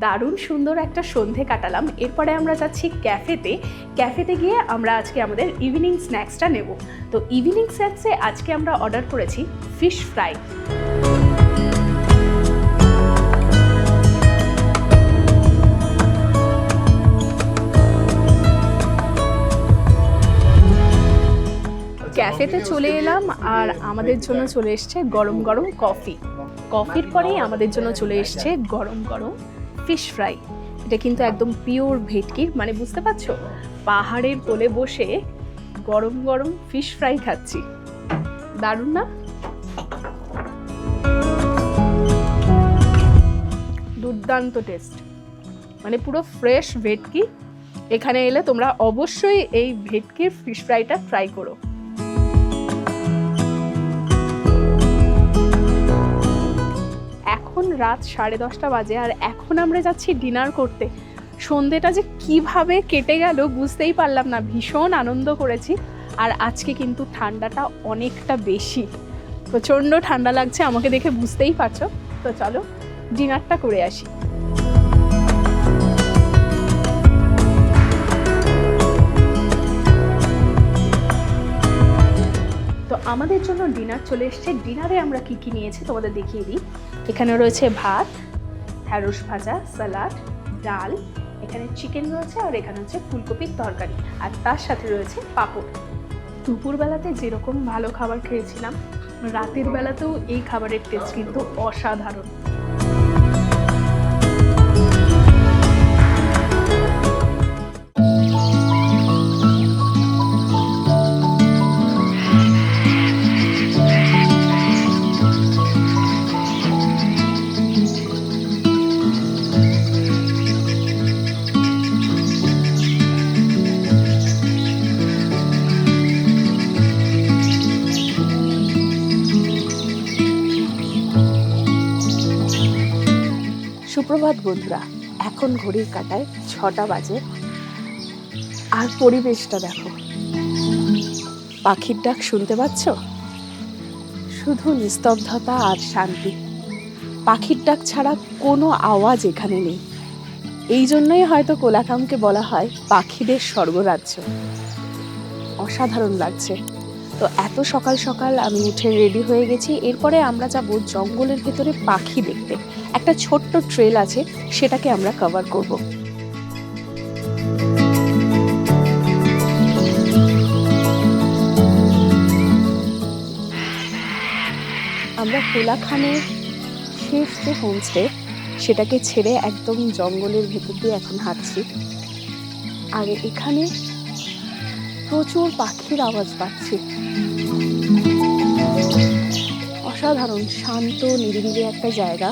দারুণ সুন্দর একটা সন্ধে কাটালাম। এরপরে আমরা যাচ্ছি ক্যাফেতে। ক্যাফেতে গিয়ে আমরা আজকে আমাদের ইভিনিং স্ন্যাক্সটা নেব। তো ইভিনিং স্ন্যাক্সে আজকে আমরা অর্ডার করেছি ফিশ ফ্রাই। ক্যাফেতে চলে এলাম আর আমাদের জন্য চলে এসছে গরম গরম কফি। কফির পরেই আমাদের জন্য চলে এসছে গরম গরম ফিশ ফ্রাই। এটা কিন্তু একদম পিওর ভেটকির, মানে বুঝতে পারছো, পাহাড়ের কোলে বসে গরম গরম ফিশ ফ্রাই খাচ্ছি। দারুণ না? দুর্দান্ত টেস্ট, মানে পুরো ফ্রেশ ভেটকি। এখানে এলে তোমরা অবশ্যই এই ভেটকির ফিশ ফ্রাইটা ট্রাই করো। এখন রাত 10:30 বাজে আর এখন আমরা যাচ্ছি ডিনার করতে। সন্ধেটা যে কিভাবে কেটে গেল বুঝতেই পারলাম না, ভীষণ আনন্দ করেছি। আর আজকে কিন্তু ঠান্ডাটা অনেকটা বেশি, প্রচণ্ড ঠান্ডা লাগছে, আমাকে দেখে বুঝতেই পারছো। তো চলো ডিনারটা করে আসি। তো আমাদের জন্য ডিনার চলে এসছে। ডিনারে আমরা কি নিয়েছি তোমাদের দেখিয়ে দিই। এখানে রয়েছে ভাত, ঢ্যাঁড়স ভাজা, স্যালাড, ডাল, এখানে চিকেন রয়েছে, আর এখানে হচ্ছে ফুলকপির তরকারি, আর তার সাথে রয়েছে পাঁপড়। দুপুরবেলাতে যেরকম ভালো খাবার খেয়েছিলাম, রাতের বেলাতেও এই খাবারের টেস্ট কিন্তু অসাধারণ। সুপ্রভাত বন্ধুরা, এখন ঘড়ির কাঁটায় 6টা বাজে, আর পরিবেশটা দেখো। পাখির ডাক শুনতে পাচ্ছ? শুধু নিস্তব্ধতা আর শান্তি। পাখির ডাক ছাড়া কোনো আওয়াজ এখানে নেই। এই জন্যই হয়তো কোলাকামকে বলা হয় পাখিদের স্বর্গরাজ্য। অসাধারণ লাগছে। তো এত সকাল সকাল আমি উঠে রেডি হয়ে গেছি। এরপরে আমরা যাব জঙ্গলের ভেতরে পাখি দেখতে। একটা ছোট্ট ট্রেল আছে, সেটাকে আমরা কভার করব। আমরা কোলাখামের শেষ যে হোমস্টে, সেটাকে ছেড়ে একদম জঙ্গলের ভেতর দিয়ে এখন হাঁটছি। আর এখানে প্রচুর পাখির আওয়াজ পাচ্ছি। অসাধারণ শান্ত নিরিবিলি একটা জায়গা।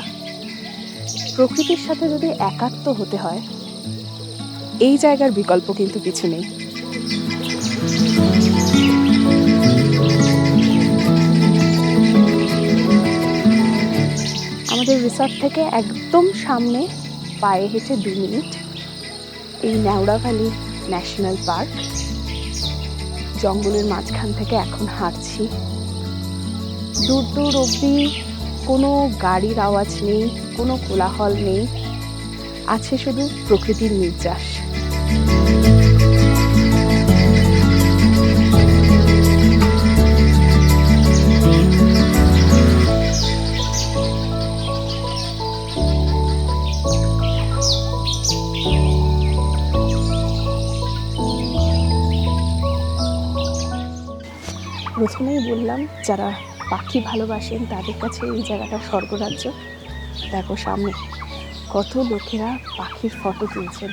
প্রকৃতির সাথে যদি একাত্ম হতে হয়, এই জায়গার বিকল্প কিন্তু কিছু নেই। আমাদের রিসর্ট থেকে একদম সামনে পায়ে হেঁটে 2 মিনিট এই নেওড়া ভ্যালি ন্যাশনাল পার্ক। জঙ্গলের মাঝখান থেকে এখন হাঁটছি। দূর দূর অবধি কোনো গাড়ির আওয়াজ নেই, কোনো কোলাহল নেই, আছে শুধু প্রকৃতির নির্যাস। প্রথমেই বললাম, যারা পাখি ভালোবাসেন তাদের কাছে এই জায়গাটা স্বর্গরাজ্য। দেখো সামনে কত লোকেরা পাখির ফটো তুলছেন।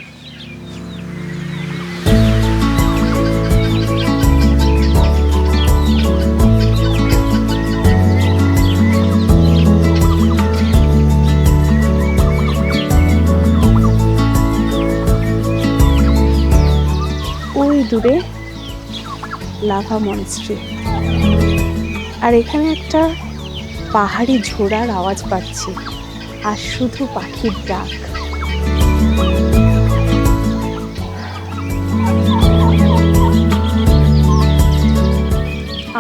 ওই দূরে লাভা মনস্ট্রি, আর এখানে একটা পাহাড়ি ঝোড়ার আওয়াজ পাচ্ছি, আর শুধু পাখির ডাক।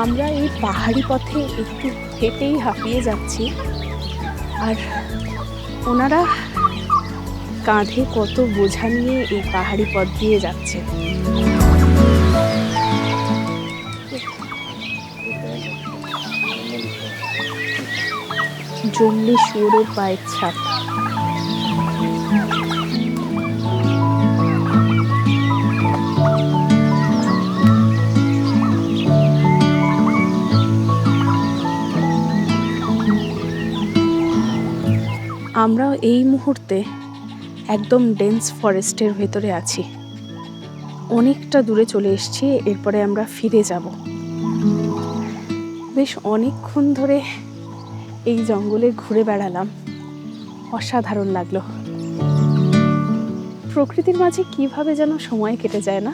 আমরা এই পাহাড়ি পথে একটু হেঁটেই হাঁপিয়ে যাচ্ছি, আর ওনারা কাঁধে কত বোঝা নিয়ে এই পাহাড়ি পথ দিয়ে যাচ্ছে। জঙ্গলি শুয়োরের পায়ের ছাপ। আমরা এই মুহূর্তে একদম ডেন্স ফরেস্টের ভেতরে আছি। অনেকটা দূরে চলে এসেছি, এরপরে আমরা ফিরে যাব। বেশ অনেকক্ষণ ধরে এই জঙ্গলে ঘুরে বেড়ালাম, অসাধারণ লাগলো। প্রকৃতির মাঝে কিভাবে যেন সময় কেটে যায় না।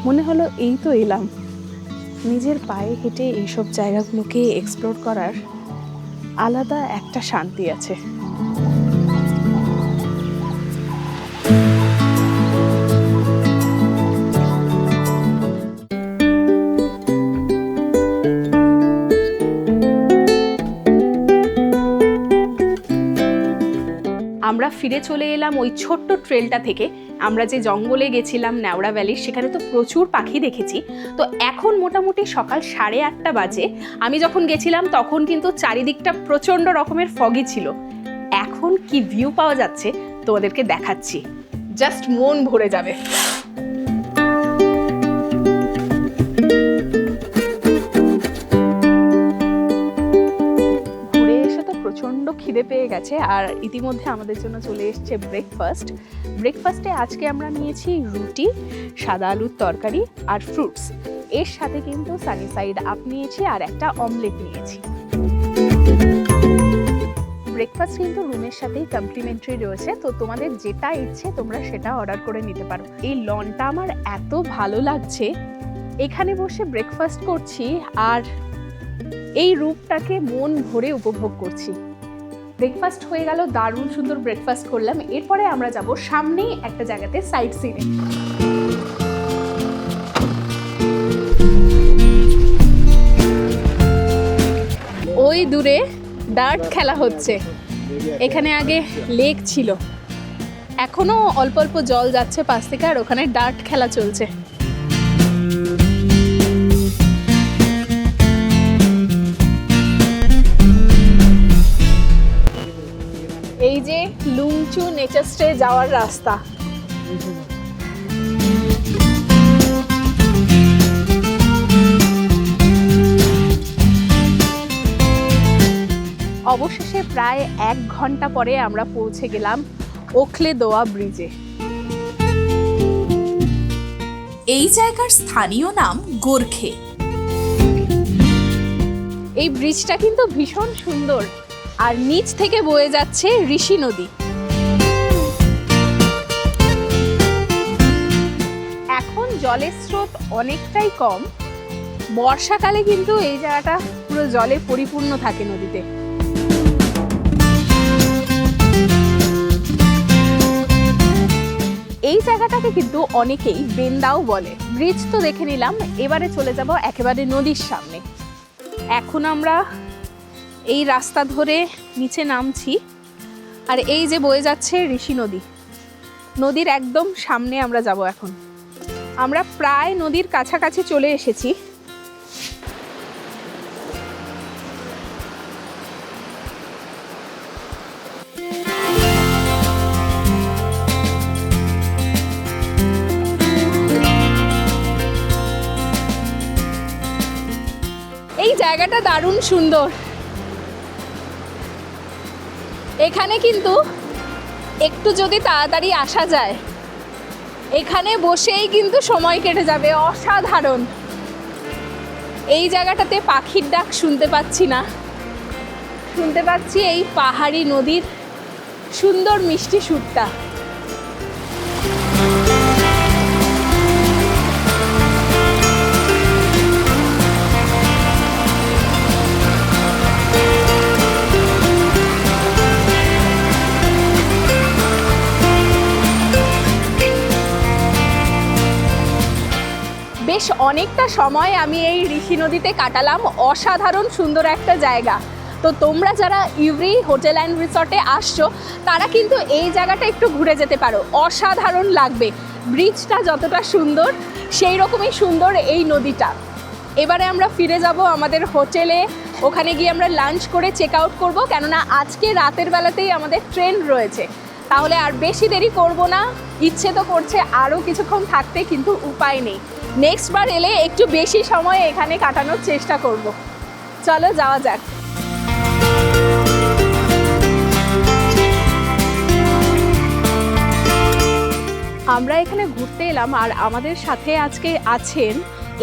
মনে হলো এই তো এলাম। নিজের পায়ে হেঁটে এইসব জায়গাগুলোকে এক্সপ্লোর করার আলাদা একটা শান্তি আছে। আমরা ফিরে চলে এলাম ওই ছোট্ট ট্রেলটা থেকে। আমরা যে জঙ্গলে গেছিলাম নেওড়া ভ্যালির, সেখানে তো প্রচুর পাখি দেখেছি। তো এখন মোটামুটি সকাল 8:30 বাজে। আমি যখন গেছিলাম তখন কিন্তু চারিদিকটা প্রচণ্ড রকমের ফগি ছিল। এখন কি ভিউ পাওয়া যাচ্ছে তোমাদেরকে দেখাচ্ছি, জাস্ট মন ভরে যাবে। ঘুরে এসে তো প্রচণ্ড খিদে পেয়ে গেছে, আর ইতিমধ্যে আমাদের জন্য চলে এসছে ব্রেকফাস্টে আজকে আমরা নিয়েছি রুটি, সাদা আলুর তরকারি আর ফ্রুটস। এর সাথে কিন্তু সানি সাইড আপ নিয়েছি আর একটা অমলেট নিয়েছি। ব্রেকফাস্ট কিন্তু রুমের সাথেই কমপ্লিমেন্টারি রয়েছে, তো তোমাদের যেটা ইচ্ছে তোমরা সেটা অর্ডার করে নিতে পারো। এই লনটা আমার এত ভালো লাগছে, এখানে বসে ব্রেকফাস্ট করছি আর এই রূপটাকে মন ভরে উপভোগ করছি। ব্রেকফাস্ট হয়ে গেল, দারুণ সুন্দর ব্রেকফাস্ট করলাম। এরপরে আমরা যাব সামনেই একটা জায়গাতে সাইট সিনে। ওই দূরে ডার্ট খেলা হচ্ছে। এখানে আগে লেক ছিল, এখনো অল্প অল্প জল যাচ্ছে পাশ থেকে, আর ওখানে ডার্ট খেলা চলছে। এই যে লুংচু নেচার স্টে যাওয়ার রাস্তা। অবশেষে প্রায় 1 ঘন্টা পরে আমরা পৌঁছে গেলাম ওখলে দোয়া ব্রিজে। এই জায়গার স্থানীয় নাম গোর্খে। এই ব্রিজটা কিন্তু ভীষণ সুন্দর, আর নিচ থেকে বয়ে যাচ্ছে ঋষি নদী। এখন জলের স্রোত অনেকটাই কম, বর্ষাকালে কিন্তু এই জায়গাটা পুরো জলে পরিপূর্ণ থাকে নদীতে। এই জায়গাটাকে কিন্তু অনেকেই বেন্দাও বলে। ব্রিজ তো দেখে নিলাম, এবারে চলে যাব একেবারে নদীর সামনে। এখন আমরা এই রাস্তা ধরে নিচে নামছি, আর এই যে বয়ে যাচ্ছে ঋষি নদী, নদীর একদম সামনে আমরা যাব এখন। আমরা প্রায় নদীর কাছাকাছি চলে এসেছি। এই জায়গাটা দারুণ সুন্দর। এখানে কিন্তু একটু যদি তাড়াতাড়ি আসা যায়, এখানে বসেই কিন্তু সময় কেটে যাবে। অসাধারণ। এই জায়গাটাতে পাখির ডাক শুনতে পাচ্ছি না, শুনতে পাচ্ছি এই পাহাড়ি নদীর সুন্দর মিষ্টি সুরটা। বেশ অনেকটা সময় আমি এই ঋষি নদীতে কাটালাম। অসাধারণ সুন্দর একটা জায়গা। তো তোমরা যারা ইভরি হোটেল অ্যান্ড রিসর্টে আসছো, তারা কিন্তু এই জায়গাটা একটু ঘুরে যেতে পারো, অসাধারণ লাগবে। ব্রিজটা যতটা সুন্দর, সেই রকমই সুন্দর এই নদীটা। এবারে আমরা ফিরে যাব আমাদের হোটেলে, ওখানে গিয়ে আমরা লাঞ্চ করে চেক আউট করবো, কেননা আজকে রাতের বেলাতেই আমাদের ট্রেন রয়েছে। তাহলে আর বেশি দেরি করব না, ইচ্ছে তো করছে আরও কিছুক্ষণ থাকতে, কিন্তু উপায় নেই। নেক্সট বার এলে একটু বেশি সময় এখানে কাটানোর চেষ্টা করব। চলো যাওয়া যাক। আমরা এখানে ঘুরতে এলাম, আর আমাদের সাথে আজকে আছেন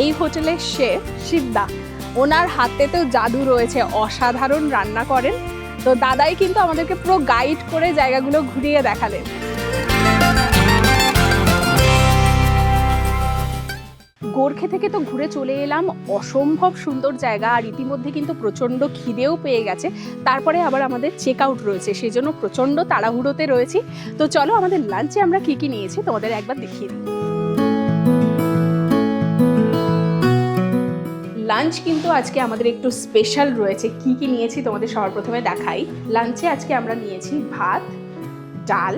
এই হোটেলের শেফ শিবদা। ওনার হাতে তো জাদু রয়েছে, অসাধারণ রান্না করেন। তো দাদাই কিন্তু আমাদেরকে পুরো গাইড করে জায়গাগুলো ঘুরিয়ে দেখালেন। গোর্খে থেকে তো ঘুরে চলে এলাম, অসম্ভব সুন্দর জায়গা, আর ইতিমধ্যে কিন্তু প্রচণ্ড খিদেও পেয়ে গেছে। তারপরে আবার আমাদের চেক আউট রয়েছে, সেই জন্য প্রচণ্ড তাড়াহুড়োতে রয়েছি। তো চলো আমাদের লাঞ্চে আমরা কী কী নিয়েছি তোমাদের একবার দেখিয়ে দিই। লাঞ্চ কিন্তু আজকে আমাদের একটু স্পেশাল রয়েছে। কি কি নিয়েছি তোমাদের সবার প্রথমে দেখাই। লাঞ্চে আজকে আমরা নিয়েছি ভাত, ডাল,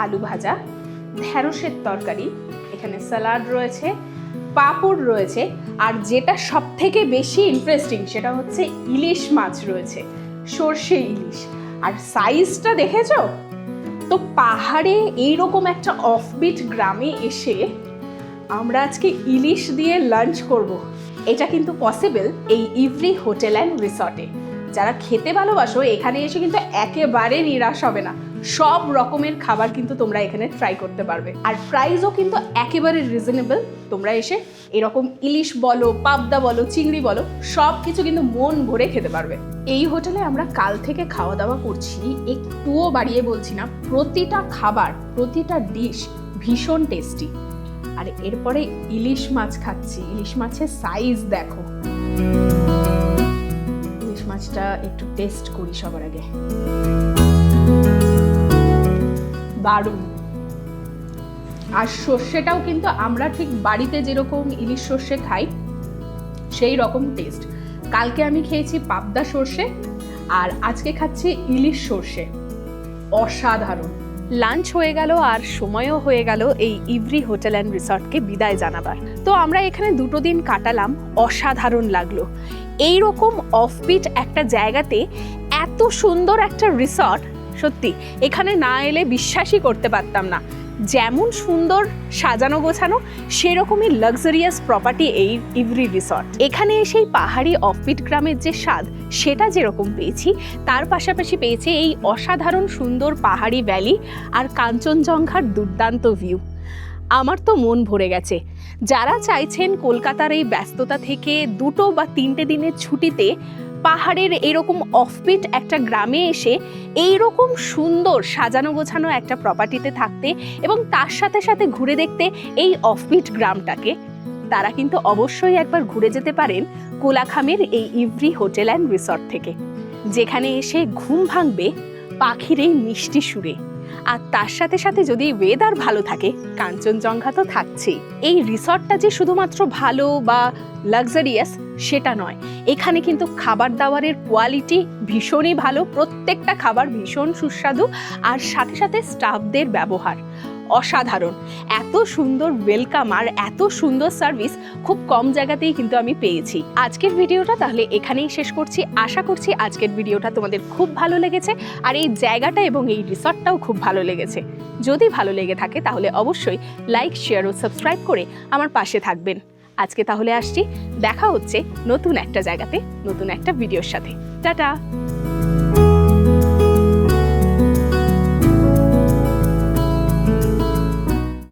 আলু ভাজা, ঢেঁড়সের তরকারি, এখানে স্যালাড রয়েছে, পাঁপড় রয়েছে, আর যেটা সব থেকে বেশি ইন্টারেস্টিং সেটা হচ্ছে ইলিশ মাছ রয়েছে, সর্ষে ইলিশ। আর সাইজটা দেখেছো? তো পাহাড়ে এইরকম একটা অফবিট গ্রামে এসে আমরা আজকে ইলিশ দিয়ে লাঞ্চ করব। এটা কিন্তু পসিবল এই ইভরি হোটেল অ্যান্ড রিসর্টে। যারা খেতে ভালোবাসো এখানে এসে কিন্তু একেবারে নিরাশ হবে না, সব রকমের খাবার কিন্তু তোমরা এখানে ট্রাই করতে পারবে। আর প্রাইসও কিন্তু একেবারে রিজনেবল। তোমরা এসে এরকম ইলিশ বলো, পাবদা বলো, চিংড়ি বলো, সব কিছু কিন্তু মন ভরে খেতে পারবে। এই হোটেলে আমরা কাল থেকে খাওয়া দাওয়া করছি, একটুও বাড়িয়ে বলছি না। প্রতিটা খাবার, প্রতিটা ডিশ ভীষণ টেস্টি। আর এরপরে ইলিশ মাছ খাচ্ছি। ইলিশ মাছের সাইজ দেখো। ইলিশ মাছটা একটু টেস্ট করি সবার আগে। দারুণ। আর সর্ষেটাও কিন্তু আমরা ঠিক বাড়িতে যেরকম ইলিশ সর্ষে খাই সেই রকম টেস্ট। কালকে আমি খেয়েছি পাবদা সর্ষে, আর আজকে খাচ্ছি ইলিশ সর্ষে। অসাধারণ। লাঞ্চ হয়ে গেল আর সময়ও হয়ে গেল এই ইভরি হোটেল অ্যান্ড রিসর্টকে বিদায় জানাবার। তো আমরা এখানে 2 দিন কাটালাম, অসাধারণ লাগলো। এইরকম অফবিট একটা জায়গাতে এত সুন্দর একটা রিসর্ট, সত্যি এখানে না এলে বিশ্বাসই করতে পারতাম না। যেমন সুন্দর সাজানো গোছানো, সেরকমই লাক্সারিয়াস প্রপার্টি এই ইভরি রিসর্ট। এখানে এসেই পাহাড়ি অফবিট গ্রামের যে স্বাদ সেটা যেরকম পেয়েছি, তার পাশাপাশি পেয়েছি এই অসাধারণ সুন্দর পাহাড়ি ভ্যালি আর কাঞ্চনজঙ্ঘার দুর্দান্ত ভিউ। আমার তো মন ভরে গেছে। যারা চাইছেন কলকাতার এই ব্যস্ততা থেকে 2 বা 3 দিনের ছুটিতে পাহাড়ের এরকম অফবিট একটা গ্রামে এসে এইরকম সুন্দর সাজানো গোছানো একটা প্রপার্টিতে থাকতে এবং তার সাথে সাথে ঘুরে দেখতে এই অফবিট গ্রামটাকে, তারা কিন্তু অবশ্যই একবার ঘুরে যেতে পারেন কোলাখামের এই ইভরি হোটেল অ্যান্ড রিসর্ট থেকে, যেখানে এসে ঘুম ভাঙবে পাখির এই মিষ্টি সুরে। আর তার সাথে সাথে যদি ওয়েদার ভালো থাকে, কাঞ্চনজঙ্ঘা তো থাকছেই। এই রিসর্টটা যে শুধুমাত্র ভালো বা লাক্সারিয়াস সেটা নয়, এখানে কিন্তু খাবার দাবারের কোয়ালিটি ভীষণই ভালো। প্রত্যেকটা খাবার ভীষণ সুস্বাদু, আর সাথে সাথে স্টাফদের ব্যবহার অসাধারণ। এত সুন্দর ওয়েলকাম আর এত সুন্দর সার্ভিস খুব কম জায়গাতেই কিন্তু আমি পেয়েছি। আজকের ভিডিওটা তাহলে এখানেই শেষ করছি। আশা করছি আজকের ভিডিওটা তোমাদের খুব ভালো লেগেছে, আর এই জায়গাটা এবং এই রিসর্টটাও খুব ভালো লেগেছে। যদি ভালো লেগে থাকে তাহলে অবশ্যই লাইক, শেয়ার ও সাবস্ক্রাইব করে আমার পাশে থাকবেন। আজকে তাহলে আসছি, দেখা হচ্ছে নতুন একটা জায়গাতে নতুন একটা ভিডিওর সাথে। টাটা।